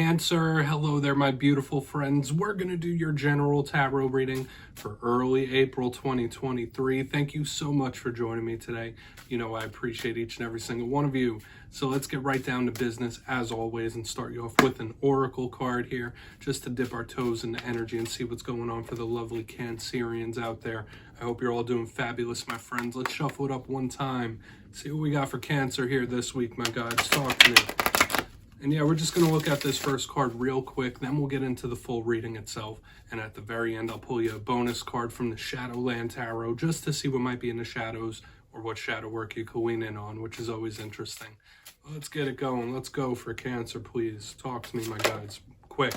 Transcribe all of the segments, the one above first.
Cancer, hello there, my beautiful friends. We're going to do your general tarot reading for early April 2023. Thank you so much for joining me today. You know, I appreciate each and every single one of you. So let's get right down to business as always and start you off with an oracle card here just to dip our toes into energy and see what's going on for the lovely Cancerians out there. I hope you're all doing fabulous, my friends. Let's shuffle it up one time. See what we got for Cancer here this week, my guys. Talk to me. And yeah, we're just going to look at this first card real quick, then we'll get into the full reading itself. And at the very end, I'll pull you a bonus card from the Shadowland Tarot just to see what might be in the shadows or what shadow work you can lean in on, which is always interesting. Let's get it going. Let's go for Cancer, please. Talk to me, my guys. Quick.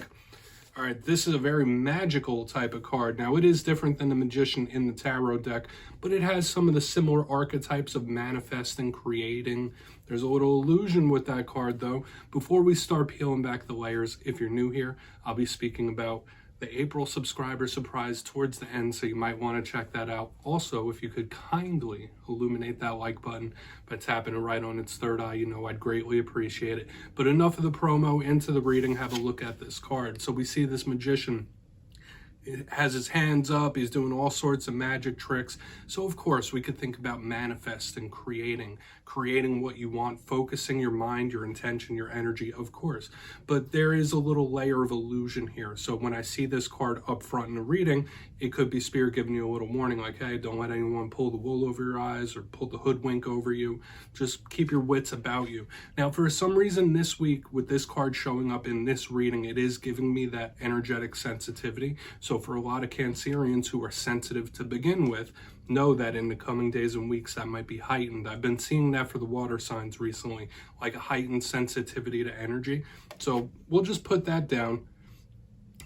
All right, this is a very magical type of card. Now, it is different than the Magician in the tarot deck, but it has some of the similar archetypes of manifesting, creating. There's a little illusion with that card, though. Before we start peeling back the layers, if you're new here, I'll be speaking about the April subscriber surprise towards the end, so you might want to check that out. Also, if you could kindly illuminate that like button by tapping it right on its third eye, you know I'd greatly appreciate it. But enough of the promo, into the reading. Have a look at this card. So we see this Magician. It has his hands up, he's doing all sorts of magic tricks. So of course we could think about manifesting, creating what you want, focusing your mind, your intention, your energy, of course. But there is a little layer of illusion here. So when I see this card up front in the reading, it could be Spirit giving you a little warning like, hey, don't let anyone pull the wool over your eyes or pull the hoodwink over you. Just keep your wits about you. Now, for some reason this week, with this card showing up in this reading, it is giving me that energetic sensitivity. So for a lot of Cancerians who are sensitive to begin with, know that in the coming days and weeks that might be heightened. I've been seeing that for the water signs recently, like a heightened sensitivity to energy. So we'll just put that down.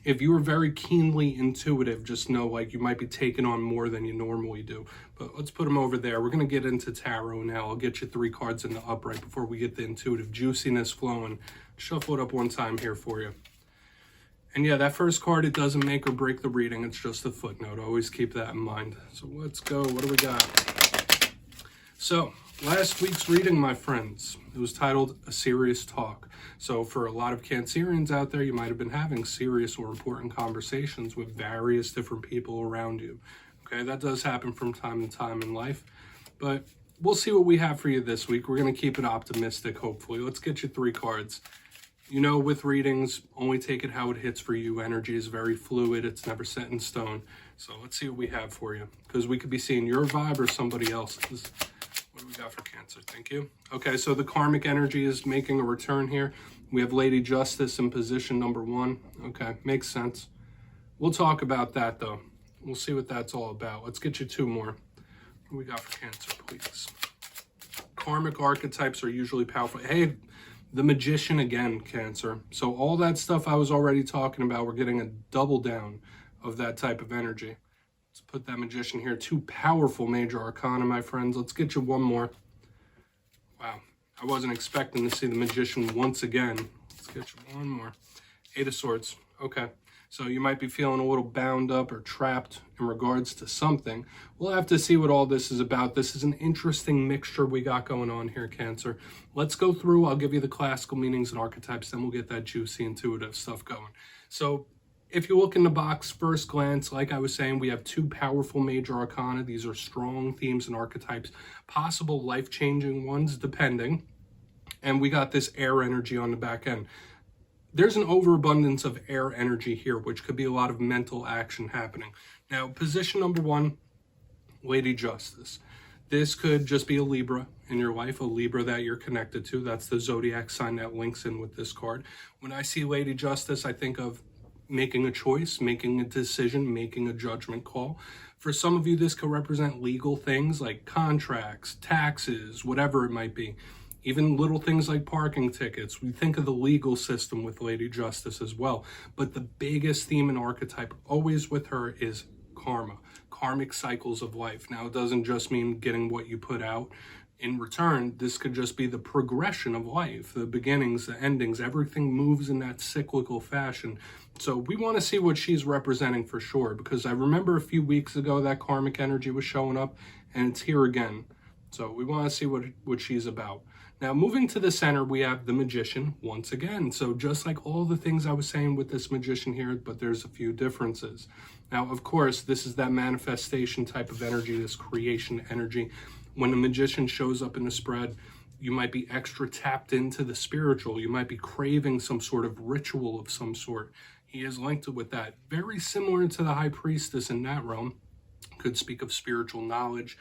If you are very keenly intuitive, just know like you might be taking on more than you normally do. But let's put them over there. We're going to get into tarot now. I'll get you 3 cards in the upright before we get the intuitive juiciness flowing. Shuffle it up one time here for you. And yeah, that first card, it doesn't make or break the reading. It's just a footnote. Always keep that in mind. So let's go. What do we got? So last week's reading, my friends, it was titled A Serious Talk. So for a lot of Cancerians out there, you might have been having serious or important conversations with various different people around you. Okay, that does happen from time to time in life. But we'll see what we have for you this week. We're going to keep it optimistic, hopefully. Let's get you 3 cards. You know, with readings, only take it how it hits for you. Energy is very fluid. It's never set in stone. So let's see what we have for you, because we could be seeing your vibe or somebody else's. What do we got for Cancer? Thank you. Okay, so the karmic energy is making a return here. We have Lady Justice in position number 1. Okay, makes sense. We'll talk about that, though. We'll see what that's all about. Let's get you 2 more. What do we got for Cancer, please? Karmic archetypes are usually powerful. Hey, the Magician again, Cancer. So all that stuff I was already talking about, we're getting a double down of that type of energy. Let's put that Magician here. 2 powerful major arcana, my friends. Let's get you 1 more. Wow, I wasn't expecting to see the Magician once again. Let's get you 1 more. 8 of Swords. Okay. So you might be feeling a little bound up or trapped in regards to something. We'll have to see what all this is about. This is an interesting mixture we got going on here, Cancer. Let's go through. I'll give you the classical meanings and archetypes, then we'll get that juicy, intuitive stuff going. So if you look in the box, first glance, like I was saying, we have 2 powerful major arcana. These are strong themes and archetypes, possible life-changing ones, depending. And we got this air energy on the back end. There's an overabundance of air energy here, which could be a lot of mental action happening. Now, position number 1, Lady Justice. This could just be a Libra in your life, a Libra that you're connected to. That's the zodiac sign that links in with this card. When I see Lady Justice, I think of making a choice, making a decision, making a judgment call. For some of you, this could represent legal things like contracts, taxes, whatever it might be. Even little things like parking tickets. We think of the legal system with Lady Justice as well. But the biggest theme and archetype always with her is karma, karmic cycles of life. Now, it doesn't just mean getting what you put out. In return, this could just be the progression of life, the beginnings, the endings. Everything moves in that cyclical fashion. So we want to see what she's representing for sure, because I remember a few weeks ago that karmic energy was showing up, and it's here again. So we want to see what she's about. Now, moving to the center, we have the Magician once again. So just like all the things I was saying with this Magician here, but there's a few differences. Now, of course, this is that manifestation type of energy, this creation energy. When the Magician shows up in the spread, you might be extra tapped into the spiritual. You might be craving some sort of ritual of some sort. He is linked with that. Very similar to the High Priestess in that realm. Could speak of spiritual knowledge,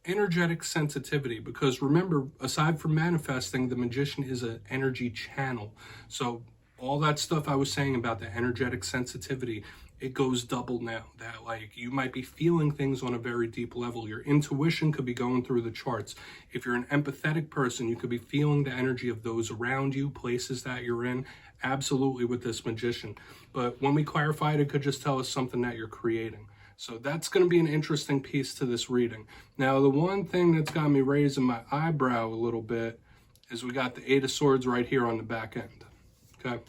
energetic sensitivity, because remember, aside from manifesting, the Magician is an energy channel. So all that stuff I was saying about the energetic sensitivity, it goes double now. That like you might be feeling things on a very deep level. Your intuition could be going through the charts. If you're an empathetic person, you could be feeling the energy of those around you, places that you're in. Absolutely with this Magician. But when we clarify it, it could just tell us something that you're creating. So that's going to be an interesting piece to this reading. Now, the one thing that's got me raising my eyebrow a little bit is we got the Eight of Swords right here on the back end. Okay.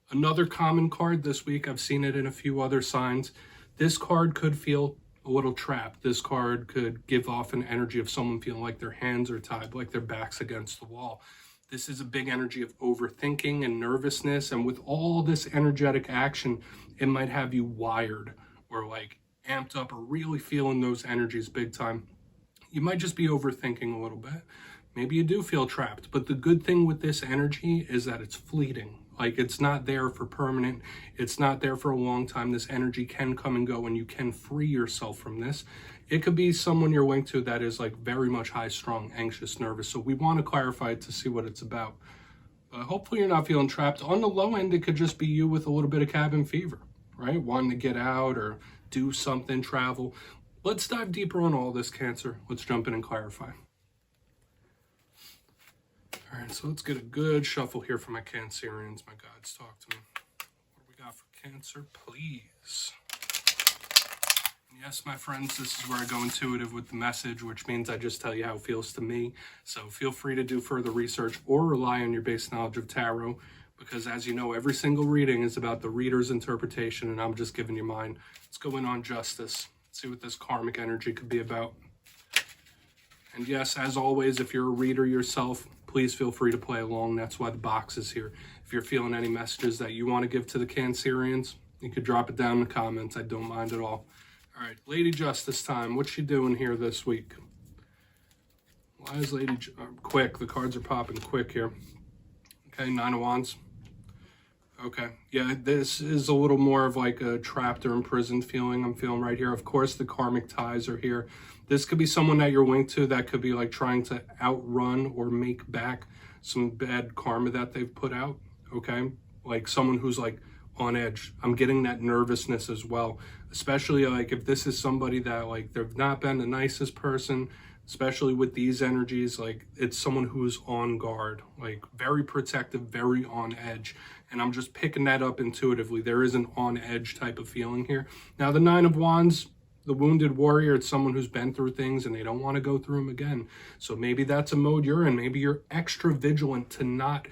Another common card this week. I've seen it in a few other signs. This card could feel a little trapped. This card could give off an energy of someone feeling like their hands are tied, like their back's against the wall. This is a big energy of overthinking and nervousness. And with all this energetic action, it might have you wired or like amped up or really feeling those energies big time. You might just be overthinking a little bit. Maybe you do feel trapped. But the good thing with this energy is that it's fleeting. Like it's not there for permanent. It's not there for a long time. This energy can come and go and you can free yourself from this. It could be someone you're linked to that is like very much high strung, anxious, nervous. So we want to clarify it to see what it's about. But hopefully you're not feeling trapped. On the low end, it could just be you with a little bit of cabin fever, right? Wanting to get out or do something, travel. Let's dive deeper on all this, Cancer. Let's jump in and clarify. All right, so let's get a good shuffle here for my Cancerians. My gods, talk to me. What do we got for Cancer, please? Yes, my friends, this is where I go intuitive with the message, which means I just tell you how it feels to me. So feel free to do further research or rely on your base knowledge of tarot, because as you know, every single reading is about the reader's interpretation, and I'm just giving you mine. Let's go in on justice. Let's see what this karmic energy could be about. And yes, as always, if you're a reader yourself, please feel free to play along. That's why the box is here. If you're feeling any messages that you want to give to the Cancerians, you could drop it down in the comments. I don't mind at all. All right, Lady Justice time. What's she doing here this week? Why is Lady quick? The cards are popping quick here. Okay, Nine of Wands. Okay, yeah, this is a little more of like a trapped or imprisoned feeling I'm feeling right here. Of course, the karmic ties are here. This could be someone that you're linked to that could be like trying to outrun or make back some bad karma that they've put out, okay? Like someone who's like on edge. I'm getting that nervousness as well, especially like if this is somebody that like they've not been the nicest person, especially with these energies. Like it's someone who's on guard, like very protective, very on edge. And I'm just picking that up intuitively. There is an on edge type of feeling here. Now the Nine of Wands, the wounded warrior, it's someone who's been through things and they don't want to go through them again. So maybe that's a mode you're in. Maybe you're extra vigilant to not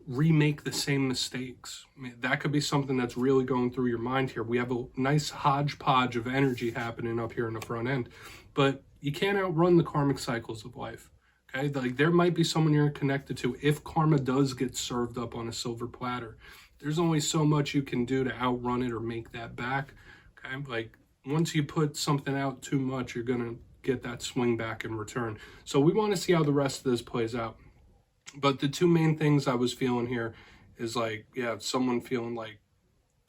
remake the same mistakes. I mean, that could be something that's really going through your mind here. We have a nice hodgepodge of energy happening up here in the front end, but you can't outrun the karmic cycles of life. Okay, like there might be someone you're connected to. If karma does get served up on a silver platter, there's only so much you can do to outrun it or make that back. Okay, like once you put something out too much, you're gonna get that swing back in return. So we want to see how the rest of this plays out. But the two main things I was feeling here is like, yeah, someone feeling like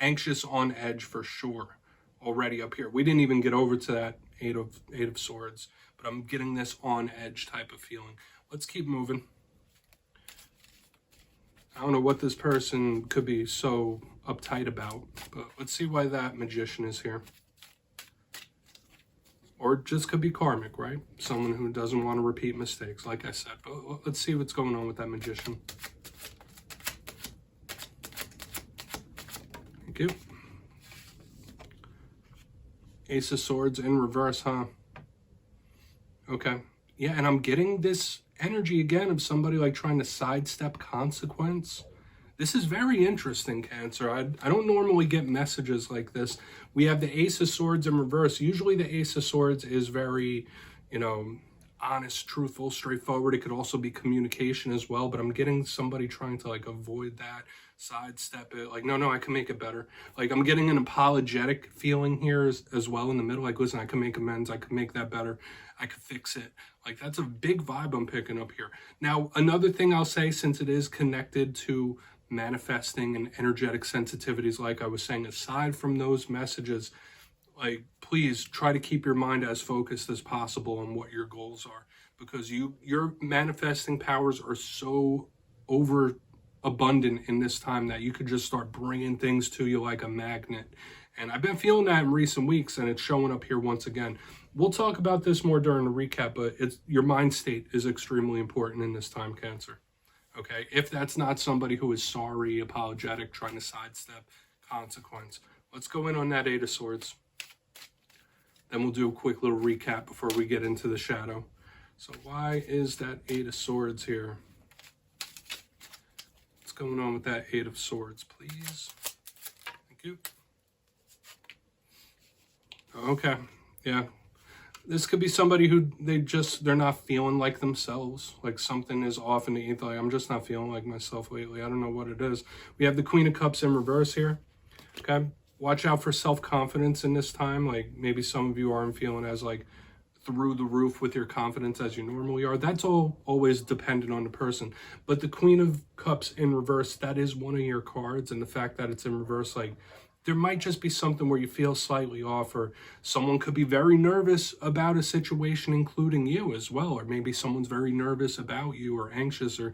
anxious, on edge for sure already up here. We didn't even get over to that Eight of Swords, but I'm getting this on edge type of feeling. Let's keep moving. I don't know what this person could be so uptight about, but let's see why that Magician is here. Or it just could be karmic, right? Someone who doesn't want to repeat mistakes, like I said. But let's see what's going on with that Magician. Thank you. Ace of Swords in reverse, huh? Okay. Yeah, and I'm getting this energy again of somebody like trying to sidestep consequence. This is very interesting, Cancer. I don't normally get messages like this. We have the Ace of Swords in reverse. Usually the Ace of Swords is very, you know, honest, truthful, straightforward. It could also be communication as well, but I'm getting somebody trying to like avoid that, sidestep it. Like, no, I can make it better. Like, I'm getting an apologetic feeling here as well in the middle. Like, listen, I can make amends. I can make that better. I could fix it. Like, that's a big vibe I'm picking up here. Now, another thing I'll say, since it is connected to manifesting and energetic sensitivities, like I was saying, aside from those messages, like, please try to keep your mind as focused as possible on what your goals are, because your manifesting powers are so overabundant in this time that you could just start bringing things to you like a magnet. And I've been feeling that in recent weeks, and it's showing up here once again. We'll talk about this more during the recap, but your mind state is extremely important in this time, Cancer. Okay, if that's not somebody who is sorry, apologetic, trying to sidestep consequence. Let's go in on that Eight of Swords. Then we'll do a quick little recap before we get into the shadow. So why is that Eight of Swords here? What's going on with that Eight of Swords, please? Thank you. Okay, yeah. This could be somebody who they're not feeling like themselves. Like something is off in the ether. Like, I'm just not feeling like myself lately. I don't know what it is. We have the Queen of Cups in reverse here. Okay. Watch out for self-confidence in this time. Like, maybe some of you aren't feeling as like through the roof with your confidence as you normally are. That's all always dependent on the person. But the Queen of Cups in reverse, that is one of your cards. And the fact that it's in reverse, like, there might just be something where you feel slightly off, or someone could be very nervous about a situation, including you as well. Or maybe someone's very nervous about you, or anxious, or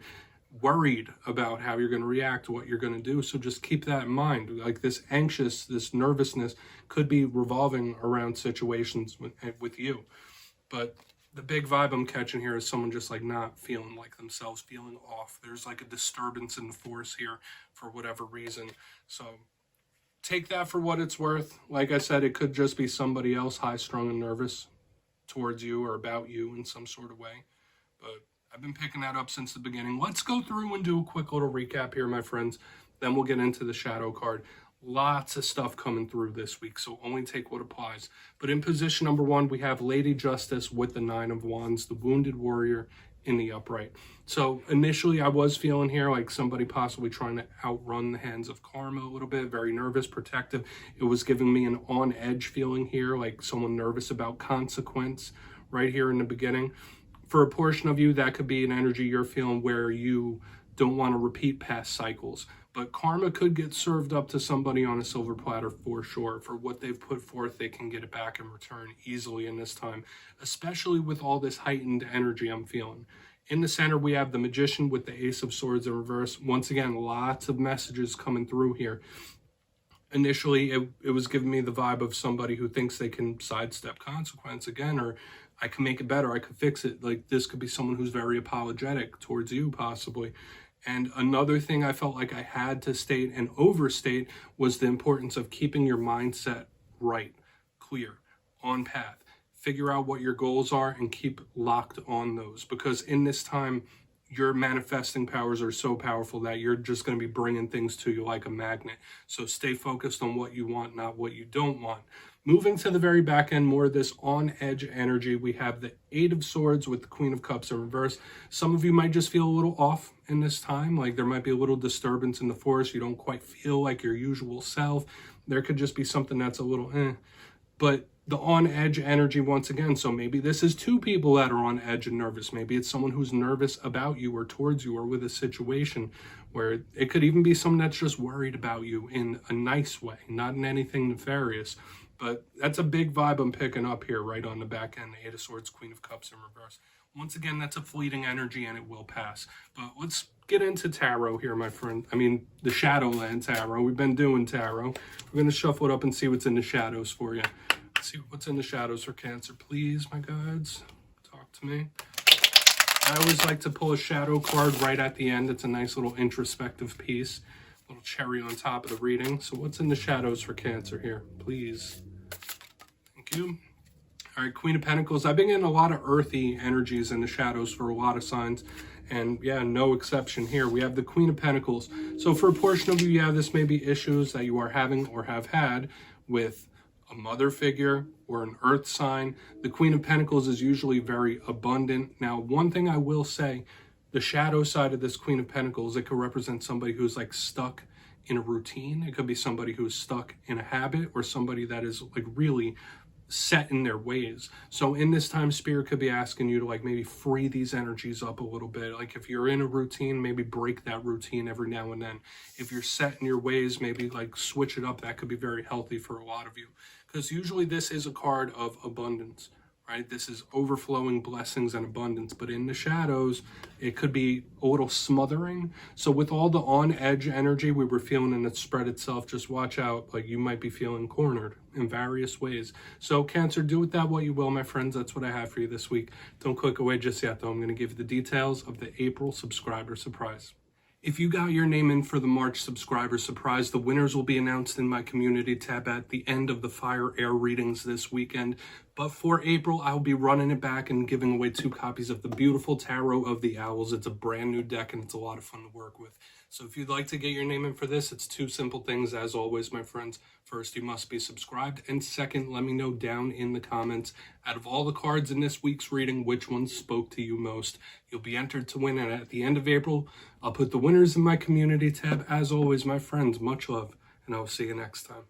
worried about how you're going to react, what you're going to do. So just keep that in mind. Like, this nervousness could be revolving around situations with you. But the big vibe I'm catching here is someone just like not feeling like themselves, feeling off. There's like a disturbance in the force here for whatever reason. So take that for what it's worth. Like I said, it could just be somebody else high-strung and nervous towards you or about you in some sort of way. But I've been picking that up since the beginning. Let's go through and do a quick little recap here, my friends. Then we'll get into the shadow card. Lots of stuff coming through this week, so only take what applies. But in position number 1, we have Lady Justice with the Nine of Wands, the Wounded Warrior in the upright. So initially I was feeling here like somebody possibly trying to outrun the hands of karma a little bit, very nervous, protective. It was giving me an on edge feeling here, like someone nervous about consequence right here in the beginning. For a portion of you, that could be an energy you're feeling where you don't want to repeat past cycles. But karma could get served up to somebody on a silver platter for sure. For what they've put forth, they can get it back in return easily in this time, especially with all this heightened energy I'm feeling. In the center, we have the Magician with the Ace of Swords in reverse. Once again, lots of messages coming through here. Initially, it was giving me the vibe of somebody who thinks they can sidestep consequence again, or I can make it better, I could fix it. Like, this could be someone who's very apologetic towards you, possibly. And another thing I felt like I had to state and overstate was the importance of keeping your mindset right, clear, on path. Figure out what your goals are and keep locked on those. Because in this time, your manifesting powers are so powerful that you're just going to be bringing things to you like a magnet. So stay focused on what you want, not what you don't want. Moving to the very back end, more of this on-edge energy, we have the Eight of Swords with the Queen of Cups in reverse. Some of you might just feel a little off in this time, like there might be a little disturbance in the force. You don't quite feel like your usual self. There could just be something that's a little But the on-edge energy once again, so maybe this is two people that are on edge and nervous. Maybe it's someone who's nervous about you or towards you or with a situation, where it could even be someone that's just worried about you in a nice way, not in anything nefarious. But that's a big vibe I'm picking up here right on the back end. The Eight of Swords, Queen of Cups in reverse. Once again, that's a fleeting energy and it will pass. But let's get into tarot here, my friend. I mean, the Shadowland Tarot. We've been doing tarot. We're going to shuffle it up and see what's in the shadows for you. Let's see what's in the shadows for Cancer. Please, my guides, talk to me. I always like to pull a shadow card right at the end. It's a nice little introspective piece. Little cherry on top of the reading. So what's in the shadows for Cancer here? Please. Thank you. All right, Queen of Pentacles. I've been getting a lot of earthy energies in the shadows for a lot of signs. And yeah, no exception here. We have the Queen of Pentacles. So for a portion of you, yeah, this may be issues that you are having or have had with a mother figure, or an earth sign. The Queen of Pentacles is usually very abundant. Now, one thing I will say, the shadow side of this Queen of Pentacles, it could represent somebody who's like stuck in a routine. It could be somebody who's stuck in a habit, or somebody that is like really set in their ways. So in this time, Spirit could be asking you to like maybe free these energies up a little bit. Like if you're in a routine, maybe break that routine every now and then. If you're set in your ways, maybe like switch it up. That could be very healthy for a lot of you, because usually this is a card of abundance, right? This is overflowing blessings and abundance, but in the shadows, it could be a little smothering. So with all the on-edge energy we were feeling and it spread itself, just watch out, like you might be feeling cornered in various ways. So Cancer, do with that what you will, my friends. That's what I have for you this week. Don't click away just yet, though. I'm going to give you the details of the April subscriber surprise. If you got your name in for the March subscriber surprise, the winners will be announced in my community tab at the end of the Fire Air readings this weekend. But for April, I'll be running it back and giving away 2 copies of the beautiful Tarot of the Owls. It's a brand new deck and it's a lot of fun to work with. So if you'd like to get your name in for this, it's 2 simple things as always, my friends. First, you must be subscribed. And second, let me know down in the comments, out of all the cards in this week's reading, which ones spoke to you most. You'll be entered to win. And at the end of April, I'll put the winners in my community tab. As always, my friends, much love, and I'll see you next time.